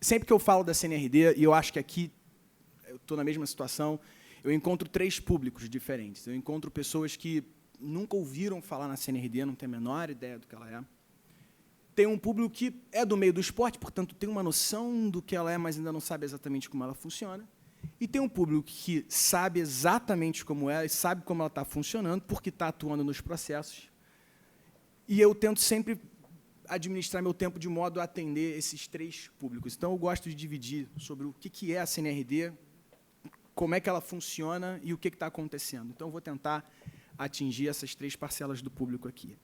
sempre que eu falo da CNRD, e eu acho que aqui eu estou na mesma situação, eu encontro 3 públicos diferentes. Eu encontro pessoas que nunca ouviram falar na CNRD, não têm a menor ideia do que ela é. Tem um público que é do meio do esporte, portanto, tem uma noção do que ela é, mas ainda não sabe exatamente como ela funciona. E tem um público que sabe exatamente como é e sabe como ela está funcionando, porque está atuando nos processos. E eu tento sempre administrar meu tempo de modo a atender esses 3 públicos. Então, eu gosto de dividir sobre o que é a CNRD, como é que ela funciona e o que está acontecendo. Então, eu vou tentar atingir essas 3 parcelas do público aqui.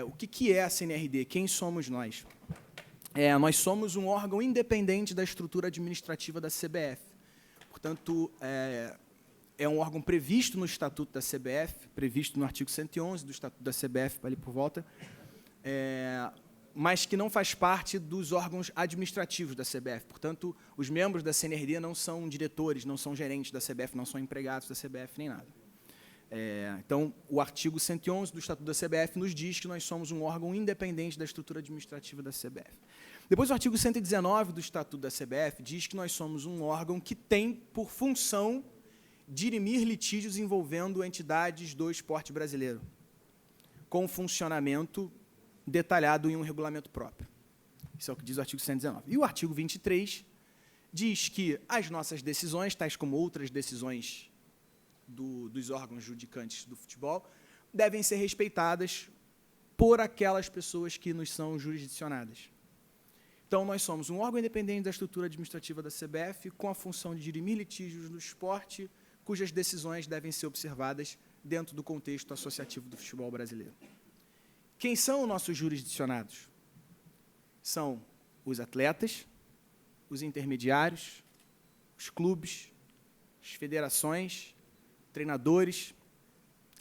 O que é a CNRD? Quem somos nós? Nós somos um órgão independente da estrutura administrativa da CBF. Portanto, é um órgão previsto no Estatuto da CBF, previsto no artigo 111 do Estatuto da CBF, ali por volta, mas que não faz parte dos órgãos administrativos da CBF. Portanto, os membros da CNRD não são diretores, não são gerentes da CBF, não são empregados da CBF, nem nada. Então, o artigo 111 do Estatuto da CBF nos diz que nós somos um órgão independente da estrutura administrativa da CBF. Depois, o artigo 119 do Estatuto da CBF diz que nós somos um órgão que tem por função dirimir litígios envolvendo entidades do esporte brasileiro, com funcionamento detalhado em um regulamento próprio. Isso é o que diz o artigo 119. E o artigo 23 diz que as nossas decisões, tais como outras decisões dos órgãos judicantes do futebol, devem ser respeitadas por aquelas pessoas que nos são jurisdicionadas. Então, nós somos um órgão independente da estrutura administrativa da CBF, com a função de dirimir litígios no esporte, cujas decisões devem ser observadas dentro do contexto associativo do futebol brasileiro. Quem são os nossos jurisdicionados? São os atletas, os intermediários, os clubes, as federações, treinadores,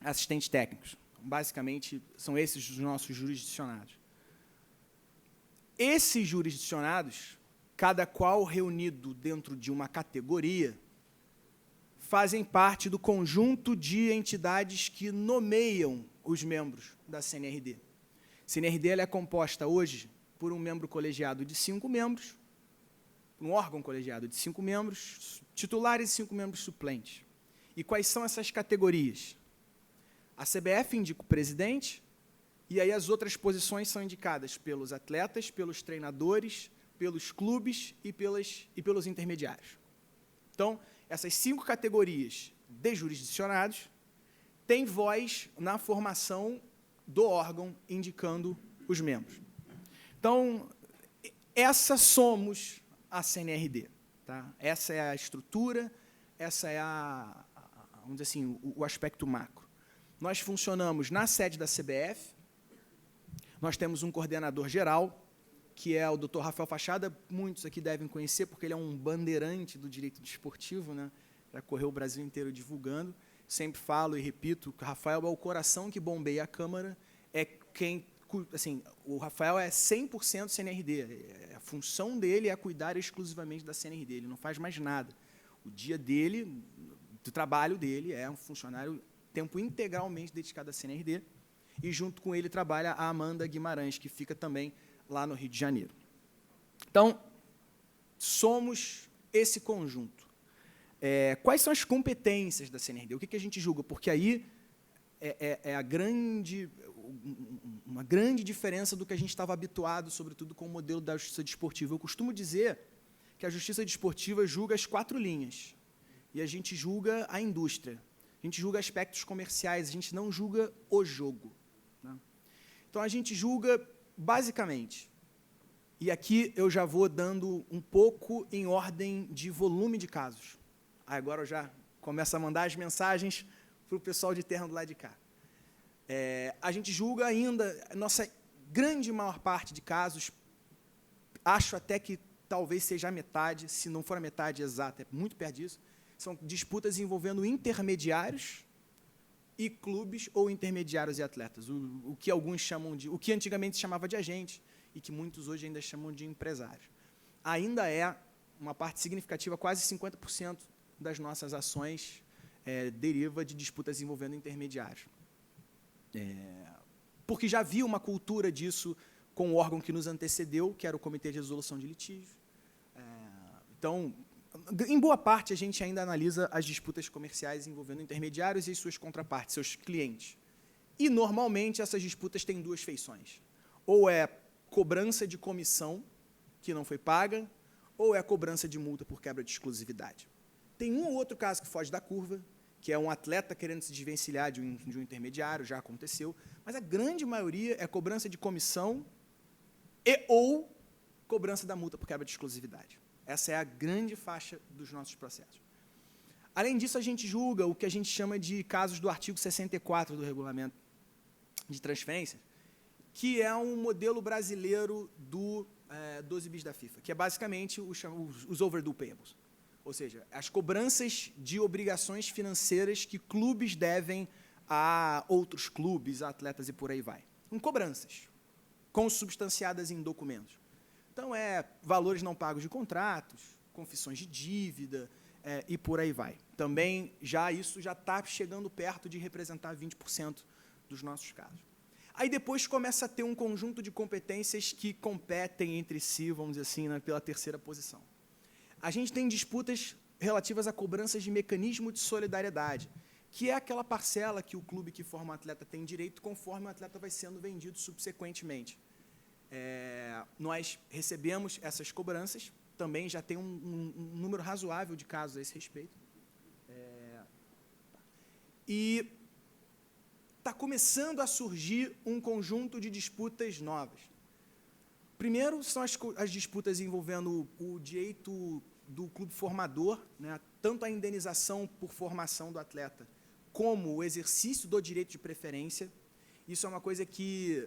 assistentes técnicos. Basicamente, são esses os nossos jurisdicionados. Esses jurisdicionados, cada qual reunido dentro de uma categoria, fazem parte do conjunto de entidades que nomeiam os membros da CNRD. A CNRD ela é composta hoje por um membro colegiado de 5 membros, um órgão colegiado de 5 membros, titulares e 5 membros suplentes. E quais são essas categorias? A CBF indica o presidente, e aí as outras posições são indicadas pelos atletas, pelos treinadores, pelos clubes e pelos intermediários. Então, essas 5 categorias de jurisdicionados têm voz na formação do órgão, indicando os membros. Então, essa somos a CNRD. Tá? Essa é a estrutura, essa é vamos dizer assim, o aspecto macro. Nós funcionamos na sede da CBF, nós temos um coordenador geral, que é o Dr. Rafael Fachada, muitos aqui devem conhecer, porque ele é um bandeirante do direito desportivo, né? Já correu o Brasil inteiro divulgando. Sempre falo e repito que o Rafael é o coração que bombeia a Câmara, o Rafael é 100% CNRD, a função dele é cuidar exclusivamente da CNRD, ele não faz mais nada. O dia dele, do trabalho dele, é um funcionário tempo integralmente dedicado à CNRD, e junto com ele trabalha a Amanda Guimarães, que fica também lá no Rio de Janeiro. Então, somos esse conjunto. Quais são as competências da CNRD? O que a gente julga? Porque aí uma grande diferença do que a gente estava habituado, sobretudo com o modelo da justiça desportiva. Eu costumo dizer que a justiça desportiva julga as 4 linhas, e a gente julga a indústria. A gente julga aspectos comerciais, a gente não julga o jogo. Né? Então, a gente julga, basicamente, e aqui eu já vou dando um pouco em ordem de volume de casos. Agora eu já começo a mandar as mensagens para o pessoal de terno do lado de cá. A gente julga ainda, a nossa grande maior parte de casos, acho até que talvez seja a metade, se não for a metade exata, é muito perto disso, são disputas envolvendo intermediários e clubes ou intermediários e atletas, o que alguns chamam de, o que antigamente se chamava de agente e que muitos hoje ainda chamam de empresários. Ainda é uma parte significativa, quase 50% das nossas ações deriva de disputas envolvendo intermediários. Porque já havia uma cultura disso com o órgão que nos antecedeu, que era o Comitê de Resolução de Litígios. Então, em boa parte, a gente ainda analisa as disputas comerciais envolvendo intermediários e suas contrapartes, seus clientes. E, normalmente, essas disputas têm duas feições. Ou é cobrança de comissão, que não foi paga, ou é cobrança de multa por quebra de exclusividade. Tem um ou outro caso que foge da curva, que é um atleta querendo se desvencilhar de um intermediário, já aconteceu, mas a grande maioria é cobrança de comissão e ou cobrança da multa por quebra de exclusividade. Essa é a grande faixa dos nossos processos. Além disso, a gente julga o que a gente chama de casos do artigo 64 do Regulamento de Transferências, que é um modelo brasileiro do 12 bis da FIFA, que é basicamente os overdue payables. Ou seja, as cobranças de obrigações financeiras que clubes devem a outros clubes, a atletas e por aí vai. Com cobranças, consubstanciadas em documentos. Então, valores não pagos de contratos, confissões de dívida e por aí vai. Também, isso já está chegando perto de representar 20% dos nossos casos. Aí depois começa a ter um conjunto de competências que competem entre si, vamos dizer assim, pela terceira posição. A gente tem disputas relativas a cobranças de mecanismo de solidariedade, que é aquela parcela que o clube que forma o atleta tem direito conforme o atleta vai sendo vendido subsequentemente. Nós recebemos essas cobranças, também já tem um número razoável de casos a esse respeito. E está começando a surgir um conjunto de disputas novas. Primeiro, são as disputas envolvendo o direito do clube formador, né, tanto a indenização por formação do atleta, como o exercício do direito de preferência. Isso é uma coisa que,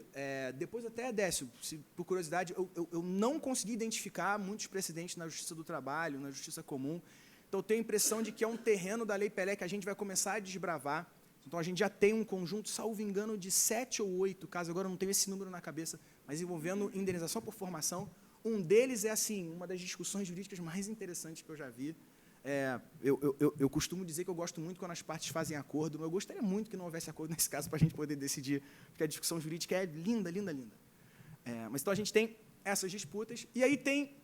depois até, Décio, por curiosidade, eu não consegui identificar muitos precedentes na Justiça do Trabalho, na Justiça Comum. Então, eu tenho a impressão de que é um terreno da Lei Pelé que a gente vai começar a desbravar. Então, a gente já tem um conjunto, salvo engano, de 7 ou 8 casos, agora eu não tenho esse número na cabeça, mas envolvendo indenização por formação. Um deles é, assim, uma das discussões jurídicas mais interessantes que eu já vi. Eu costumo dizer que eu gosto muito quando as partes fazem acordo, mas eu gostaria muito que não houvesse acordo nesse caso para a gente poder decidir, porque a discussão jurídica é linda, linda, linda. Mas então a gente tem essas disputas, e aí tem,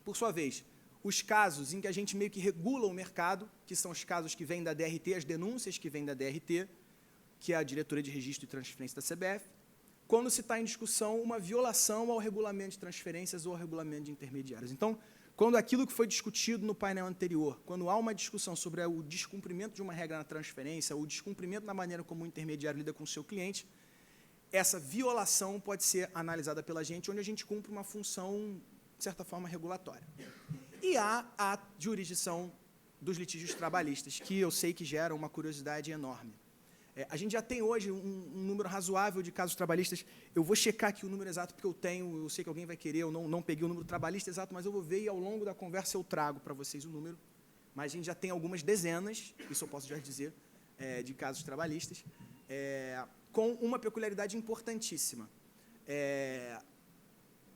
por sua vez, os casos em que a gente meio que regula o mercado, que são os casos que vêm da DRT, as denúncias que vêm da DRT, que é a Diretoria de Registro e Transferência da CBF, quando se está em discussão uma violação ao regulamento de transferências ou ao regulamento de intermediários. Então, quando aquilo que foi discutido no painel anterior, quando há uma discussão sobre o descumprimento de uma regra na transferência, ou o descumprimento na maneira como o intermediário lida com o seu cliente, essa violação pode ser analisada pela gente, onde a gente cumpre uma função, de certa forma, regulatória. E há a jurisdição dos litígios trabalhistas, que eu sei que gera uma curiosidade enorme. A gente já tem hoje um número razoável de casos trabalhistas. Eu vou checar aqui o número exato, porque eu sei que alguém vai querer, eu não peguei o número trabalhista exato, mas eu vou ver e ao longo da conversa eu trago para vocês o número. Mas a gente já tem algumas dezenas, isso eu posso já dizer, de casos trabalhistas, com uma peculiaridade importantíssima.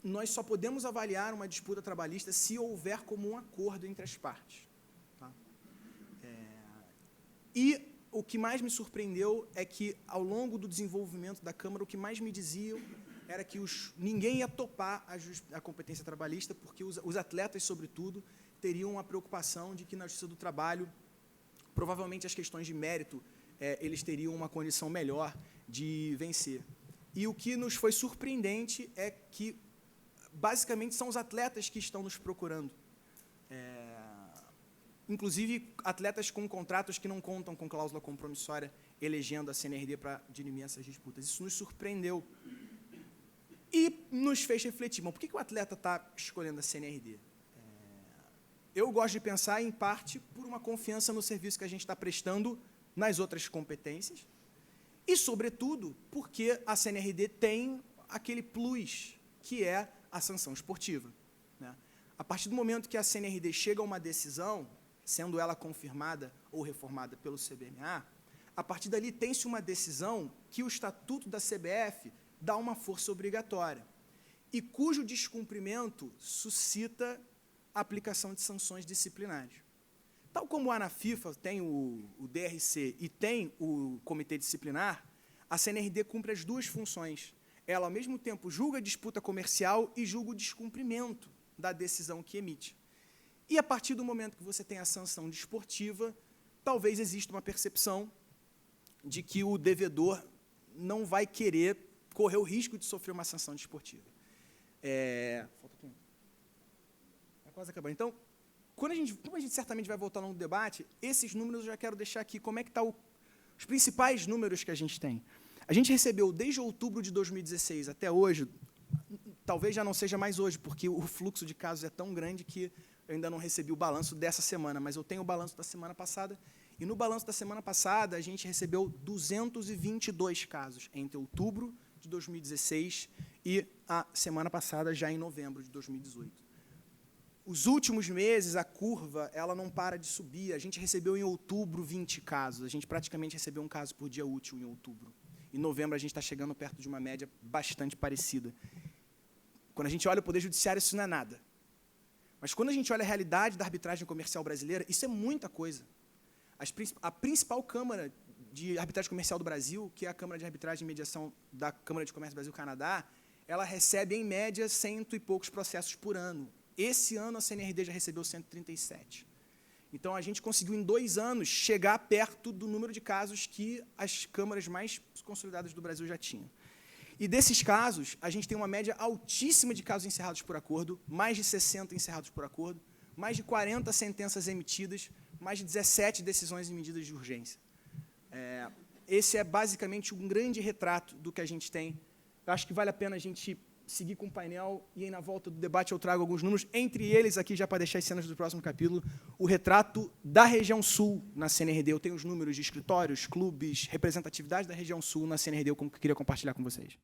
Nós só podemos avaliar uma disputa trabalhista se houver como um acordo entre as partes. Tá? E o que mais me surpreendeu é que, ao longo do desenvolvimento da Câmara, o que mais me diziam era que ninguém ia topar a competência trabalhista, porque os atletas, sobretudo, teriam a preocupação de que, na Justiça do Trabalho, provavelmente as questões de mérito, eles teriam uma condição melhor de vencer. E o que nos foi surpreendente é que, basicamente, são os atletas que estão nos procurando. Inclusive, atletas com contratos que não contam com cláusula compromissória, elegendo a CNRD para dirimir essas disputas. Isso nos surpreendeu. E nos fez refletir, por que o atleta está escolhendo a CNRD? Eu gosto de pensar, em parte, por uma confiança no serviço que a gente está prestando nas outras competências, e, sobretudo, porque a CNRD tem aquele plus, que é a sanção esportiva. Né? A partir do momento que a CNRD chega a uma decisão, sendo ela confirmada ou reformada pelo CBMA, a partir dali tem-se uma decisão que o Estatuto da CBF dá uma força obrigatória, e cujo descumprimento suscita a aplicação de sanções disciplinares. Tal como há na FIFA, tem o DRC e tem o Comitê Disciplinar, a CNRD cumpre as duas funções. Ela, ao mesmo tempo, julga a disputa comercial e julga o descumprimento da decisão que emite. E, a partir do momento que você tem a sanção desportiva, talvez exista uma percepção de que o devedor não vai querer correr o risco de sofrer uma sanção desportiva. Falta aqui. Está quase acabando. Então, como a gente certamente vai voltar no debate, esses números eu já quero deixar aqui. Como é que estão os principais números que a gente tem? A gente recebeu, desde outubro de 2016 até hoje, talvez já não seja mais hoje, porque o fluxo de casos é tão grande que eu ainda não recebi o balanço dessa semana, mas eu tenho o balanço da semana passada, e no balanço da semana passada a gente recebeu 222 casos entre outubro de 2016 e a semana passada, já em novembro de 2018. Os últimos meses, a curva ela não para de subir. A gente recebeu em outubro 20 casos, a gente praticamente recebeu um caso por dia útil em outubro. Em novembro, a gente está chegando perto de uma média bastante parecida. Quando a gente olha o Poder Judiciário, isso não é nada. Mas quando a gente olha a realidade da arbitragem comercial brasileira, isso é muita coisa. A principal Câmara de Arbitragem Comercial do Brasil, que é a Câmara de Arbitragem e Mediação da Câmara de Comércio Brasil-Canadá, ela recebe, em média, 100 e poucos processos por ano. Esse ano, a CNRD já recebeu 137. Então, a gente conseguiu, em 2 anos, chegar perto do número de casos que as câmaras mais consolidadas do Brasil já tinham. E desses casos, a gente tem uma média altíssima de casos encerrados por acordo, mais de 60 encerrados por acordo, mais de 40 sentenças emitidas, mais de 17 decisões e medidas de urgência. Esse é, basicamente, um grande retrato do que a gente tem. Eu acho que vale a pena a gente seguir com o painel, e aí, na volta do debate, eu trago alguns números, entre eles, aqui, já para deixar as cenas do próximo capítulo, o retrato da região sul na CNRD. Eu tenho os números de escritórios, clubes, representatividade da região sul na CNRD, que eu queria compartilhar com vocês.